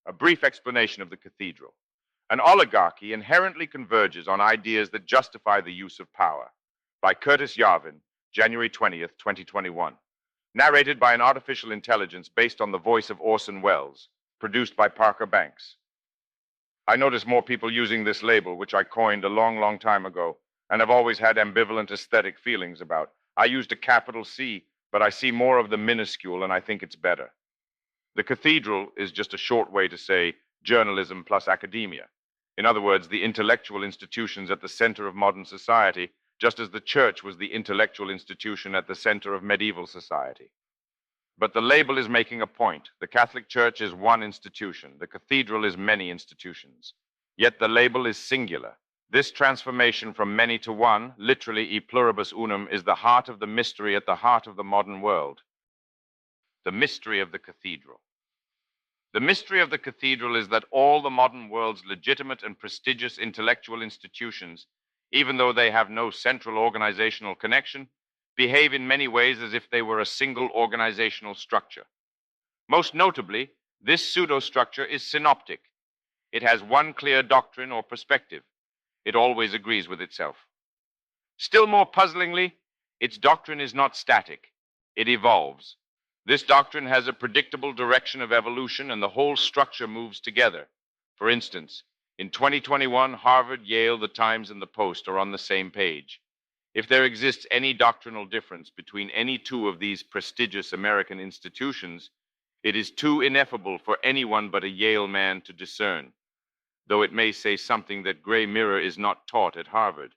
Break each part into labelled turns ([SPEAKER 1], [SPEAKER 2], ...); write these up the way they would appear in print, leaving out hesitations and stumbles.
[SPEAKER 1] A brief explanation of the cathedral. An oligarchy inherently converges on ideas that justify the use of power. By Curtis Yarvin, January 20th, 2021. Narrated by an artificial intelligence based on the voice of Orson Welles. Produced by Parker Banks. I notice more people using this label, which I coined a long time ago, and have always had ambivalent aesthetic feelings about. I used a capital C, but I see more of the minuscule, and I think it's better. The cathedral is just a short way to say journalism plus academia. In other words, the intellectual institutions at the center of modern society, just as the church was the intellectual institution at the center of medieval society. But the label is making a point. The Catholic Church is one institution. The cathedral is many institutions. Yet the label is singular. This transformation from many to one, literally e pluribus unum, is the heart of the mystery at the heart of the modern world. The mystery of the cathedral. The mystery of the cathedral is that all the modern world's legitimate and prestigious intellectual institutions, even though they have no central organizational connection, behave in many ways as if they were a single organizational structure. Most notably, this pseudo-structure is synoptic. It has one clear doctrine or perspective. It always agrees with itself. Still more puzzlingly, its doctrine is not static. It evolves. This doctrine has a predictable direction of evolution, and the whole structure moves together. For instance, in 2021, Harvard, Yale, the Times, and the Post are on the same page. If there exists any doctrinal difference between any two of these prestigious American institutions, it is too ineffable for anyone but a Yale man to discern, though it may say something that gray mirror is not taught at Harvard.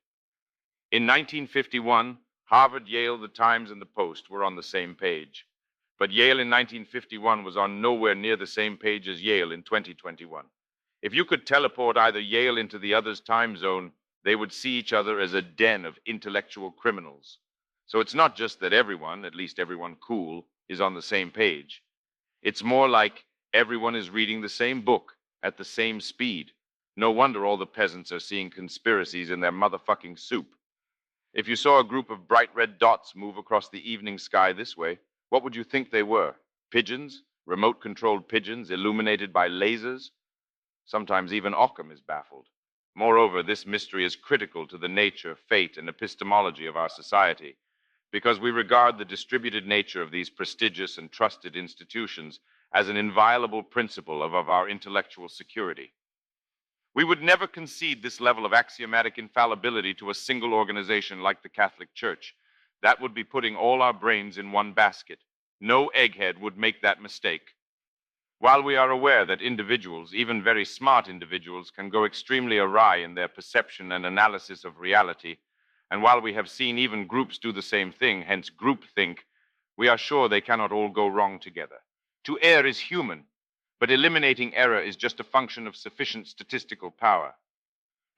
[SPEAKER 1] In 1951, Harvard, Yale, the Times, and the Post were on the same page. But Yale in 1951 was on nowhere near the same page as Yale in 2021. If you could teleport either Yale into the other's time zone, they would see each other as a den of intellectual criminals. So it's not just that everyone, at least everyone cool, is on the same page. It's more like everyone is reading the same book at the same speed. No wonder all the peasants are seeing conspiracies in their motherfucking soup. If you saw a group of bright red dots move across the evening sky this way, what would you think they were? Pigeons? Remote-controlled pigeons illuminated by lasers? Sometimes even Occam is baffled. Moreover, this mystery is critical to the nature, fate, and epistemology of our society, because we regard the distributed nature of these prestigious and trusted institutions as an inviolable principle of our intellectual security. We would never concede this level of axiomatic infallibility to a single organization like the Catholic Church. That would be putting all our brains in one basket. No egghead would make that mistake. While we are aware that individuals, even very smart individuals, can go extremely awry in their perception and analysis of reality, and while we have seen even groups do the same thing, hence groupthink, we are sure they cannot all go wrong together. To err is human, but eliminating error is just a function of sufficient statistical power.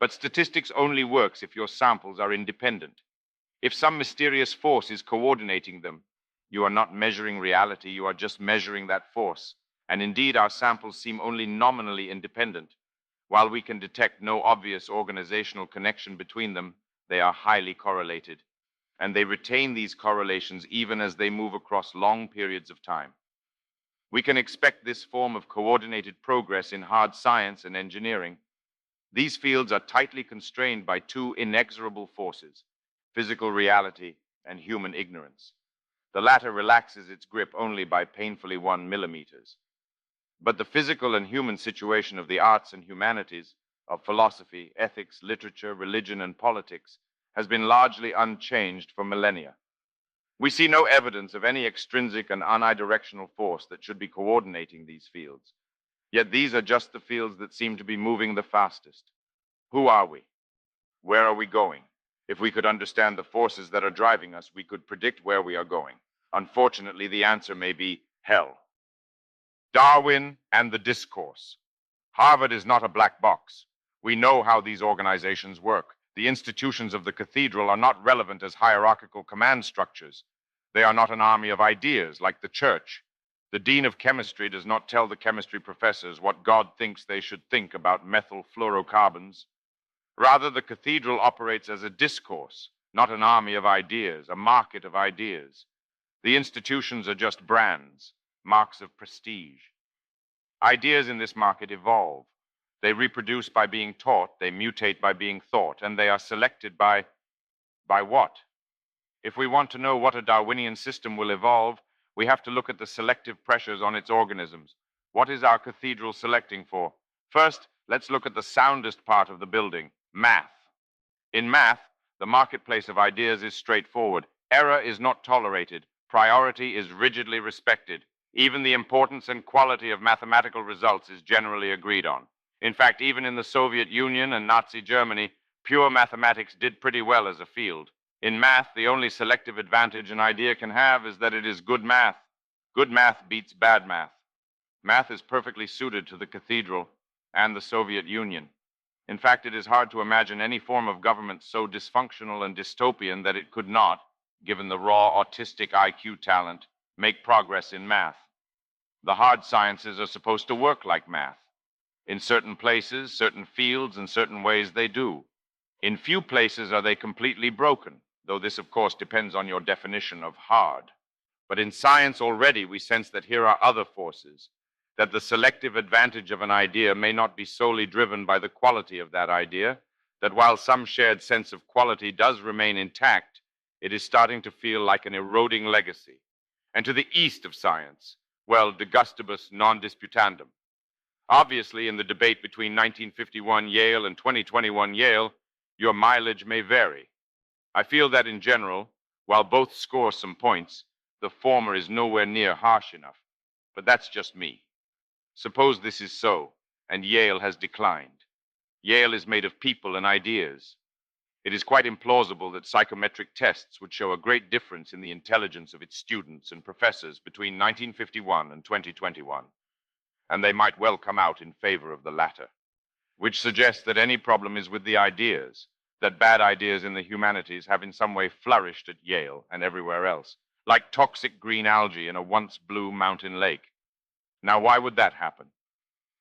[SPEAKER 1] But statistics only works if your samples are independent. If some mysterious force is coordinating them, you are not measuring reality, you are just measuring that force. And indeed, our samples seem only nominally independent. While we can detect no obvious organizational connection between them, they are highly correlated. And they retain these correlations even as they move across long periods of time. We can expect this form of coordinated progress in hard science and engineering. These fields are tightly constrained by two inexorable forces: physical reality and human ignorance. The latter relaxes its grip only by painfully 1 millimeters. But the physical and human situation of the arts and humanities, of philosophy, ethics, literature, religion, and politics, has been largely unchanged for millennia. We see no evidence of any extrinsic and unidirectional force that should be coordinating these fields. Yet these are just the fields that seem to be moving the fastest. Who are we? Where are we going? If we could understand the forces that are driving us, we could predict where we are going. Unfortunately, the answer may be hell. Darwin and the Discourse. Harvard is not a black box. We know how these organizations work. The institutions of the cathedral are not relevant as hierarchical command structures. They are not an army of ideas like the church. The dean of chemistry does not tell the chemistry professors what God thinks they should think about methyl fluorocarbons. Rather, the cathedral operates as a discourse, not an army of ideas, a market of ideas. The institutions are just brands, marks of prestige. Ideas in this market evolve. They reproduce by being taught, they mutate by being thought, and they are selected by what? If we want to know what a Darwinian system will evolve, we have to look at the selective pressures on its organisms. What is our cathedral selecting for? First, let's look at the soundest part of the building, math. In math, the marketplace of ideas is straightforward. Error is not tolerated. Priority is rigidly respected. Even the importance and quality of mathematical results is generally agreed on. In fact, even in the Soviet Union and Nazi Germany, pure mathematics did pretty well as a field. In math, the only selective advantage an idea can have is that it is good math. Good math beats bad math. Math is perfectly suited to the cathedral and the Soviet Union. In fact, it is hard to imagine any form of government so dysfunctional and dystopian that it could not, given the raw autistic IQ talent, make progress in math. The hard sciences are supposed to work like math. In certain places, certain fields, and certain ways they do. In few places are they completely broken, though this, of course, depends on your definition of hard. But in science already we sense that here are other forces, that the selective advantage of an idea may not be solely driven by the quality of that idea, that while some shared sense of quality does remain intact, it is starting to feel like an eroding legacy. And to the east of science, well, de gustibus non disputandum. Obviously, in the debate between 1951 Yale and 2021 Yale, your mileage may vary. I feel that in general, while both score some points, the former is nowhere near harsh enough. But that's just me. Suppose this is so, and Yale has declined. Yale is made of people and ideas. It is quite implausible that psychometric tests would show a great difference in the intelligence of its students and professors between 1951 and 2021. And they might well come out in favor of the latter, which suggests that any problem is with the ideas, that bad ideas in the humanities have in some way flourished at Yale and everywhere else, like toxic green algae in a once blue mountain lake. Now, why would that happen?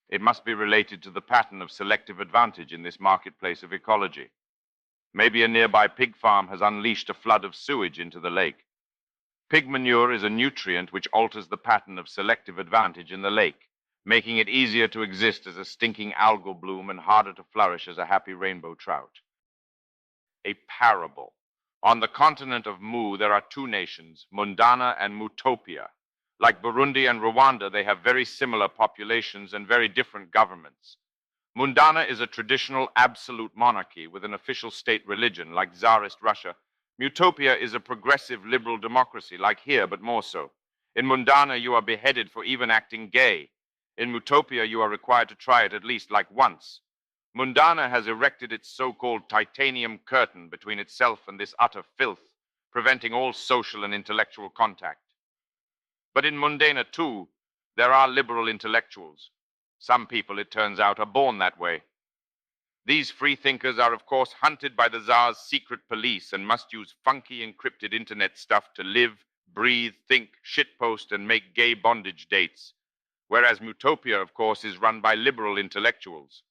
[SPEAKER 1] It must be related to the pattern of selective advantage in this marketplace of ecology. Maybe a nearby pig farm has unleashed a flood of sewage into the lake. Pig manure is a nutrient which alters the pattern of selective advantage in the lake, making it easier to exist as a stinking algal bloom and harder to flourish as a happy rainbow trout. A parable. On the continent of Mu, there are two nations, Mundana and Mutopia. Like Burundi and Rwanda, they have very similar populations and very different governments. Mundana is a traditional absolute monarchy with an official state religion, like Tsarist Russia. Mutopia is a progressive liberal democracy, like here, but more so. In Mundana, you are beheaded for even acting gay. In Mutopia, you are required to try it at least like once. Mundana has erected its so-called titanium curtain between itself and this utter filth, preventing all social and intellectual contact. But in Mundana, too, there are liberal intellectuals. Some people, it turns out, are born that way. These free thinkers are, of course, hunted by the Tsar's secret police and must use funky encrypted internet stuff to live, breathe, think, shitpost, and make gay bondage dates. Whereas Mutopia, of course, is run by liberal intellectuals.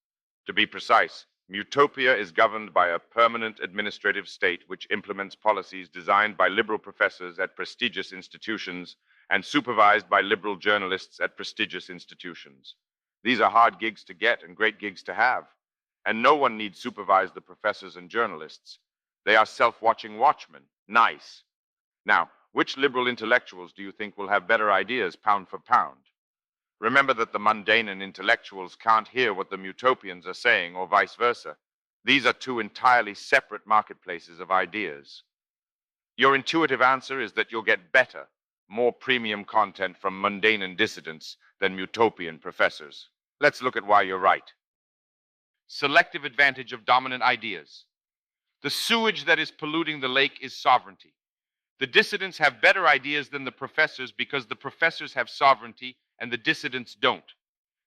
[SPEAKER 1] To be precise, Mutopia is governed by a permanent administrative state which implements policies designed by liberal professors at prestigious institutions and supervised by liberal journalists at prestigious institutions. These are hard gigs to get and great gigs to have. And no one need supervise the professors and journalists. They are self-watching watchmen. Nice. Now, which liberal intellectuals do you think will have better ideas pound for pound? Remember that the mundane and intellectuals can't hear what the Mutopians are saying or vice versa. These are two entirely separate marketplaces of ideas. Your intuitive answer is that you'll get better, more premium content from mundane and dissidents than Mutopian professors. Let's look at why you're right. Selective advantage of dominant ideas. The sewage that is polluting the lake is sovereignty. The dissidents have better ideas than the professors because the professors have sovereignty and the dissidents don't.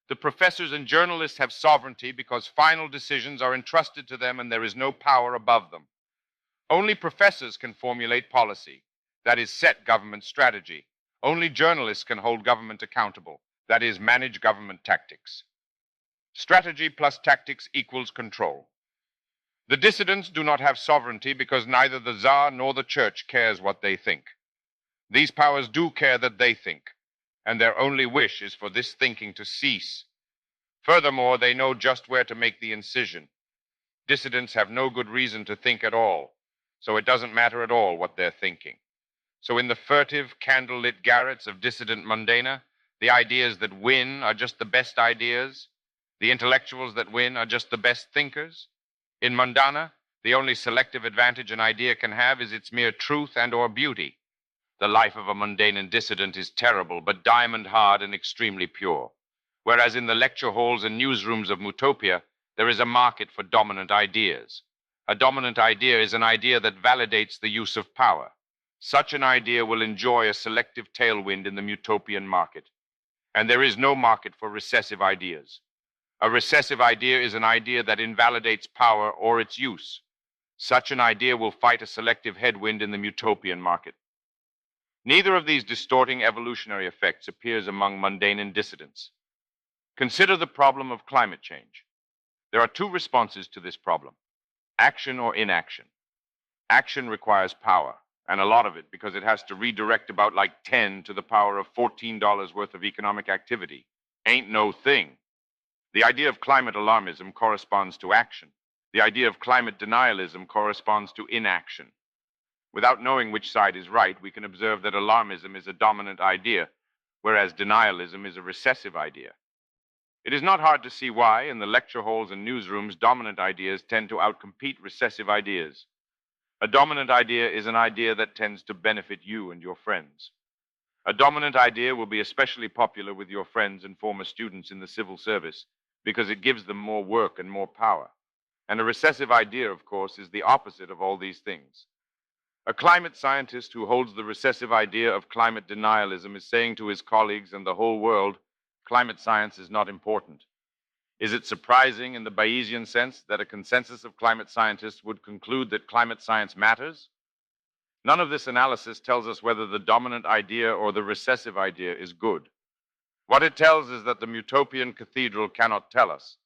[SPEAKER 1] The professors and journalists have sovereignty because final decisions are entrusted to them and there is no power above them. Only professors can formulate policy, that is, set government strategy. Only journalists can hold government accountable, that is, manage government tactics. Strategy plus tactics equals control. The dissidents do not have sovereignty because neither the Tsar nor the Church cares what they think. These powers do care that they think, and their only wish is for this thinking to cease. Furthermore, they know just where to make the incision. Dissidents have no good reason to think at all, so it doesn't matter at all what they're thinking. So in the furtive, candle-lit garrets of dissident Mundana, the ideas that win are just the best ideas. The intellectuals that win are just the best thinkers. In Mundana, the only selective advantage an idea can have is its mere truth and or beauty. The life of a mundane dissident is terrible, but diamond hard and extremely pure. Whereas in the lecture halls and newsrooms of Mutopia, there is a market for dominant ideas. A dominant idea is an idea that validates the use of power. Such an idea will enjoy a selective tailwind in the Mutopian market. And there is no market for recessive ideas. A recessive idea is an idea that invalidates power or its use. Such an idea will fight a selective headwind in the Mutopian market. Neither of these distorting evolutionary effects appears among mundane dissidents. Consider the problem of climate change. There are two responses to this problem: action or inaction. Action requires power, and a lot of it, because it has to redirect about like 10 to the power of $14 worth of economic activity. Ain't no thing. The idea of climate alarmism corresponds to action. The idea of climate denialism corresponds to inaction. Without knowing which side is right, we can observe that alarmism is a dominant idea, whereas denialism is a recessive idea. It is not hard to see why, in the lecture halls and newsrooms, dominant ideas tend to outcompete recessive ideas. A dominant idea is an idea that tends to benefit you and your friends. A dominant idea will be especially popular with your friends and former students in the civil service because it gives them more work and more power. And a recessive idea, of course, is the opposite of all these things. A climate scientist who holds the recessive idea of climate denialism is saying to his colleagues and the whole world, climate science is not important. Is it surprising in the Bayesian sense that a consensus of climate scientists would conclude that climate science matters? None of this analysis tells us whether the dominant idea or the recessive idea is good. What it tells is that the Mutopian Cathedral cannot tell us,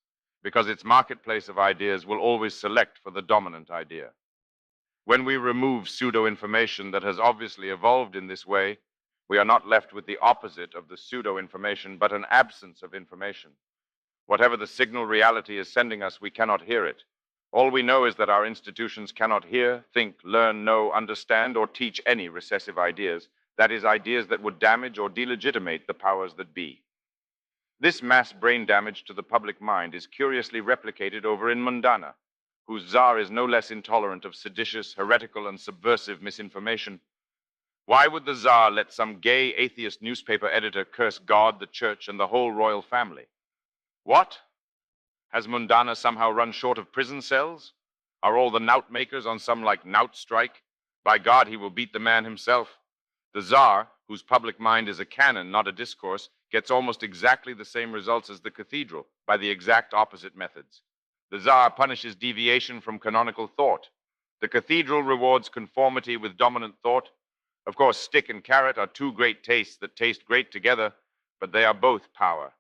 [SPEAKER 1] because its marketplace of ideas will always select for the dominant idea. When we remove pseudo-information that has obviously evolved in this way, we are not left with the opposite of the pseudo-information, but an absence of information. Whatever the signal reality is sending us, we cannot hear it. All we know is that our institutions cannot hear, think, learn, know, understand, or teach any recessive ideas. That is, ideas that would damage or delegitimate the powers that be. This mass brain damage to the public mind is curiously replicated over in Mundana, whose czar is no less intolerant of seditious, heretical, and subversive misinformation. Why would the czar let some gay atheist newspaper editor curse God, the church, and the whole royal family? What? Has Mundana somehow run short of prison cells? Are all the knout makers on some like knout strike? By God, he will beat the man himself. The czar, whose public mind is a canon, not a discourse, gets almost exactly the same results as the cathedral by the exact opposite methods. The czar punishes deviation from canonical thought. The cathedral rewards conformity with dominant thought. Of course, stick and carrot are two great tastes that taste great together, but they are both power.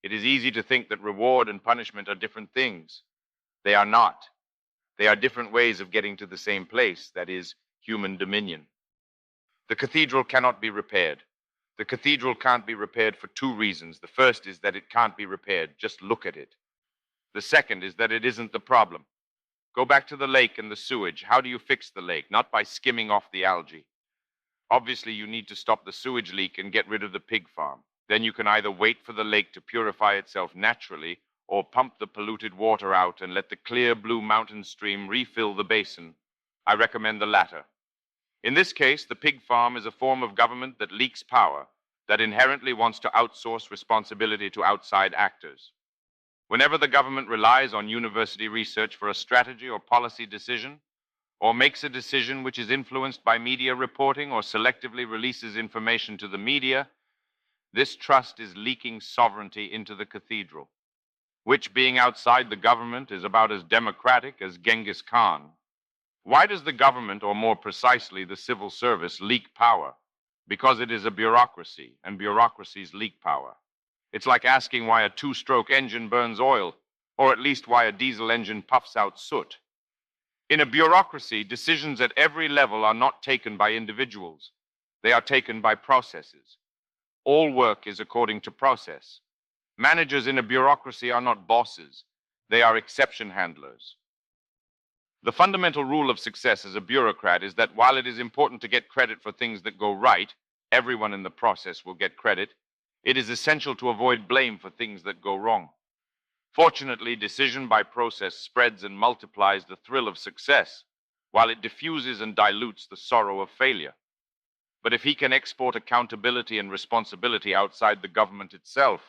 [SPEAKER 1] It is easy to think that reward and punishment are different things. They are not. They are different ways of getting to the same place, that is, human dominion. The cathedral cannot be repaired. The cathedral can't be repaired for two reasons. The first is that it can't be repaired. Just look at it. The second is that it isn't the problem. Go back to the lake and the sewage. How do you fix the lake? Not by skimming off the algae. Obviously, you need to stop the sewage leak and get rid of the pig farm. Then you can either wait for the lake to purify itself naturally or pump the polluted water out and let the clear blue mountain stream refill the basin. I recommend the latter. In this case, the pig farm is a form of government that leaks power, that inherently wants to outsource responsibility to outside actors. Whenever the government relies on university research for a strategy or policy decision, or makes a decision which is influenced by media reporting or selectively releases information to the media, this trust is leaking sovereignty into the cathedral, which, being outside the government, is about as democratic as Genghis Khan. Why does the government, or more precisely the civil service, leak power? Because it is a bureaucracy, and bureaucracies leak power. It's like asking why a two-stroke engine burns oil, or at least why a diesel engine puffs out soot. In a bureaucracy, decisions at every level are not taken by individuals. They are taken by processes. All work is according to process. Managers in a bureaucracy are not bosses. They are exception handlers. The fundamental rule of success as a bureaucrat is that while it is important to get credit for things that go right, everyone in the process will get credit. It is essential to avoid blame for things that go wrong. Fortunately, decision by process spreads and multiplies the thrill of success, while it diffuses and dilutes the sorrow of failure. But if he can export accountability and responsibility outside the government itself,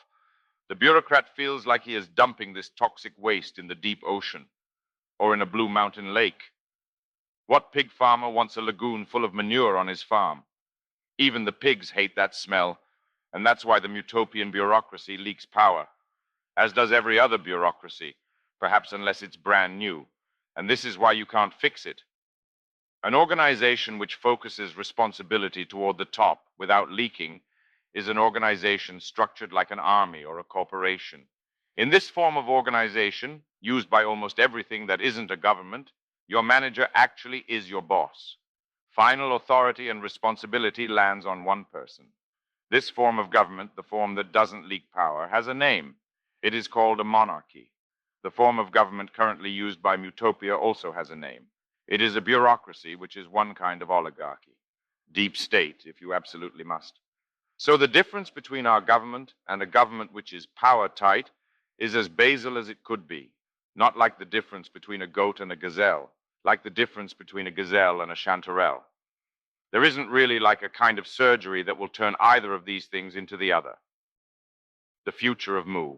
[SPEAKER 1] the bureaucrat feels like he is dumping this toxic waste in the deep ocean or in a blue mountain lake. What pig farmer wants a lagoon full of manure on his farm? Even the pigs hate that smell, and that's why the Mutopian bureaucracy leaks power, as does every other bureaucracy, perhaps unless it's brand new, and this is why you can't fix it. An organization which focuses responsibility toward the top without leaking is an organization structured like an army or a corporation. In this form of organization, used by almost everything that isn't a government, your manager actually is your boss. Final authority and responsibility lands on one person. This form of government, the form that doesn't leak power, has a name. It is called a monarchy. The form of government currently used by Mutopia also has a name. It is a bureaucracy, which is one kind of oligarchy. Deep state, if you absolutely must. So the difference between our government and a government which is power tight is as basal as it could be. Not like the difference between a goat and a gazelle, like the difference between a gazelle and a chanterelle. There isn't really like a kind of surgery that will turn either of these things into the other. The future of Mu.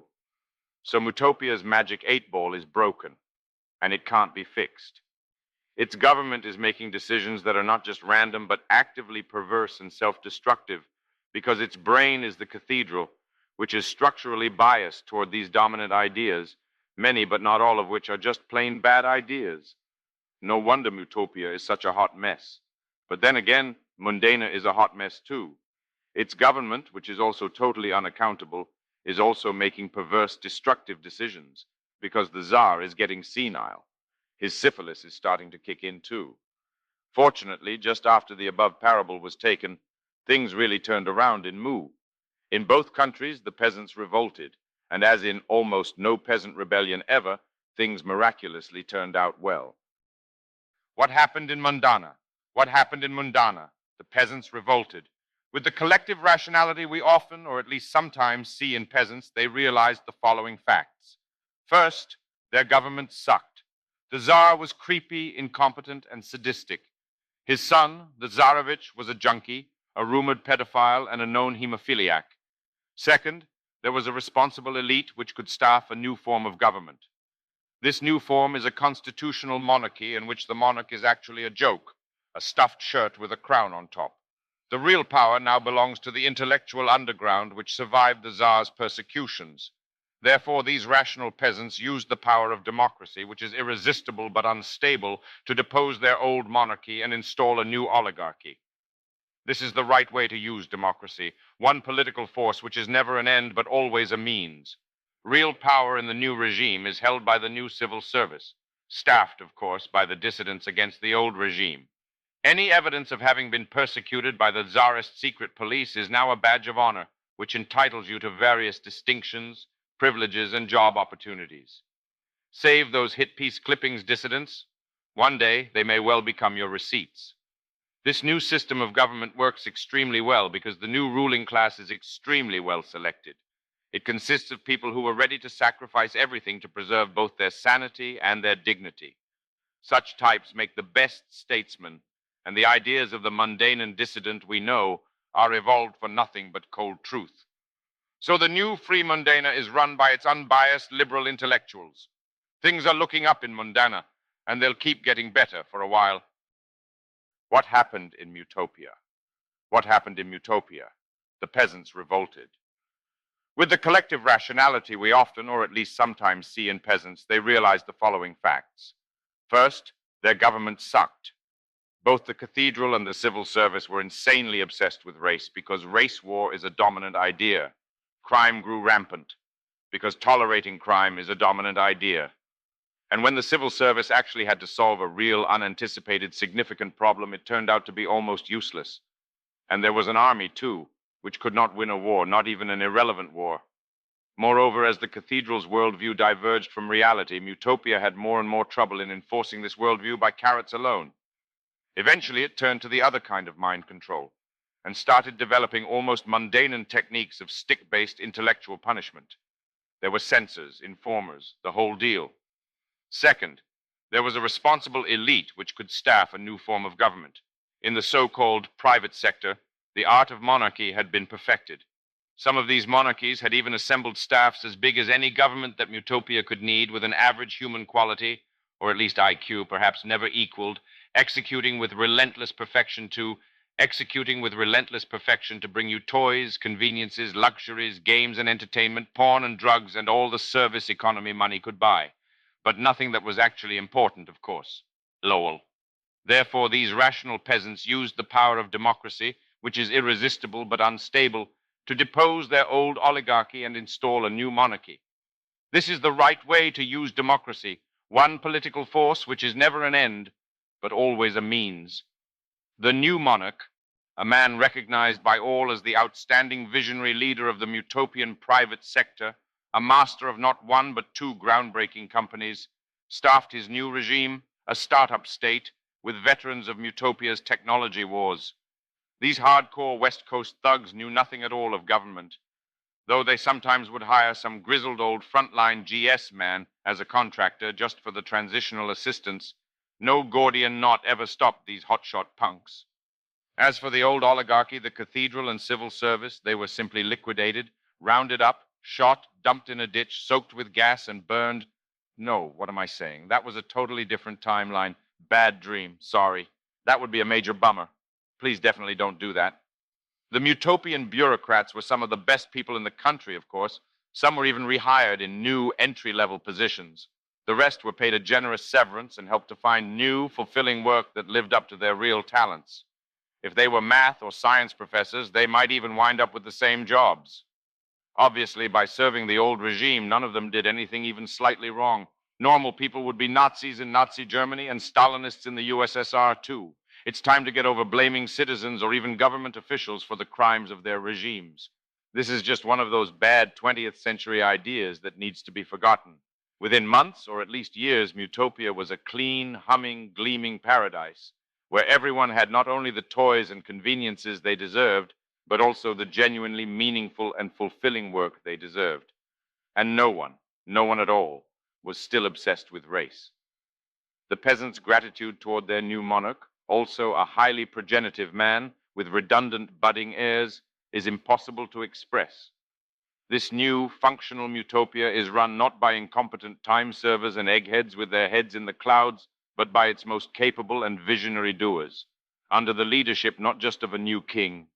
[SPEAKER 1] So Mutopia's magic 8-ball is broken, and it can't be fixed. Its government is making decisions that are not just random, but actively perverse and self-destructive, because its brain is the cathedral, which is structurally biased toward these dominant ideas, many but not all of which are just plain bad ideas. No wonder Mutopia is such a hot mess. But then again, Mundana is a hot mess too. Its government, which is also totally unaccountable, is also making perverse, destructive decisions, because the Tsar is getting senile. His syphilis is starting to kick in too. Fortunately, just after the above parable was taken, things really turned around in Mu. In both countries, the peasants revolted, and as in almost no peasant rebellion ever, things miraculously turned out well. What happened in Mundana? What happened in Mundana? The peasants revolted. With the collective rationality we often, or at least sometimes, see in peasants, they realized the following facts. First, their government sucked. The Tsar was creepy, incompetent, and sadistic. His son, the Tsarevich, was a junkie, a rumored pedophile, and a known hemophiliac. Second, there was a responsible elite which could staff a new form of government. This new form is a constitutional monarchy in which the monarch is actually a joke, a stuffed shirt with a crown on top. The real power now belongs to the intellectual underground which survived the Tsar's persecutions. Therefore, these rational peasants used the power of democracy, which is irresistible but unstable, to depose their old monarchy and install a new oligarchy. This is the right way to use democracy, one political force which is never an end but always a means. Real power in the new regime is held by the new civil service, staffed, of course, by the dissidents against the old regime. Any evidence of having been persecuted by the Tsarist secret police is now a badge of honor, which entitles you to various distinctions, privileges, and job opportunities. Save those hit piece clippings, dissidents. One day, they may well become your receipts. This new system of government works extremely well because the new ruling class is extremely well selected. It consists of people who are ready to sacrifice everything to preserve both their sanity and their dignity. Such types make the best statesmen, and the ideas of the mundane and dissident we know are evolved for nothing but cold truth. So the new free Mundana is run by its unbiased liberal intellectuals. Things are looking up in Mundana, and they'll keep getting better for a while. What happened in Mutopia? What happened in Mutopia? The peasants revolted. With the collective rationality we often, or at least sometimes, see in peasants, they realized the following facts. First, their government sucked. Both the cathedral and the civil service were insanely obsessed with race because race war is a dominant idea. Crime grew rampant because tolerating crime is a dominant idea. And when the civil service actually had to solve a real, unanticipated, significant problem, it turned out to be almost useless. And there was an army, too, which could not win a war, not even an irrelevant war. Moreover, as the Cathedral's worldview diverged from reality, Mutopia had more and more trouble in enforcing this worldview by carrots alone. Eventually, it turned to the other kind of mind control and started developing almost mundane techniques of stick-based intellectual punishment. There were censors, informers, the whole deal. Second, there was a responsible elite which could staff a new form of government. In the so-called private sector, the art of monarchy had been perfected. Some of these monarchies had even assembled staffs as big as any government that Mutopia could need, with an average human quality, or at least IQ, perhaps never equaled, executing with relentless perfection to bring you toys, conveniences, luxuries, games and entertainment, porn and drugs, and all the service economy money could buy. But nothing that was actually important, of course. Lowell. Therefore, these rational peasants used the power of democracy, which is irresistible but unstable, to depose their old oligarchy and install a new monarchy. This is the right way to use democracy, one political force which is never an end, but always a means. The new monarch, a man recognized by all as the outstanding visionary leader of the Mutopian private sector, a master of not one but two groundbreaking companies, staffed his new regime, a startup state, with veterans of Mutopia's technology wars. These hardcore West Coast thugs knew nothing at all of government, though they sometimes would hire some grizzled old frontline GS man as a contractor just for the transitional assistance. No Gordian knot ever stopped these hotshot punks. As for the old oligarchy, the cathedral and civil service, they were simply liquidated, rounded up, shot, dumped in a ditch, soaked with gas and burned. No, what am I saying? That was a totally different timeline. Bad dream, sorry. That would be a major bummer. Please definitely don't do that. The Mutopian bureaucrats were some of the best people in the country, of course. Some were even rehired in new entry-level positions. The rest were paid a generous severance and helped to find new, fulfilling work that lived up to their real talents. If they were math or science professors, they might even wind up with the same jobs. Obviously, by serving the old regime, none of them did anything even slightly wrong. Normal people would be Nazis in Nazi Germany and Stalinists in the USSR too. It's time to get over blaming citizens or even government officials for the crimes of their regimes. This is just one of those bad 20th century ideas that needs to be forgotten. Within months, or at least years, Mutopia was a clean, humming, gleaming paradise, where everyone had not only the toys and conveniences they deserved, but also the genuinely meaningful and fulfilling work they deserved. And no one at all, was still obsessed with race. The peasants' gratitude toward their new monarch, also a highly progenitive man with redundant budding heirs, is impossible to express. This new, functional Mutopia is run not by incompetent time servers and eggheads with their heads in the clouds, but by its most capable and visionary doers, under the leadership not just of a new king,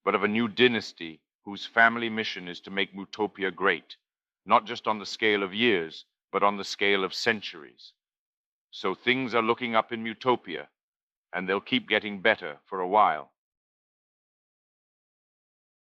[SPEAKER 1] but of a new dynasty whose family mission is to make Mutopia great, not just on the scale of years, but on the scale of centuries. So things are looking up in Mutopia, and they'll keep getting better for a while.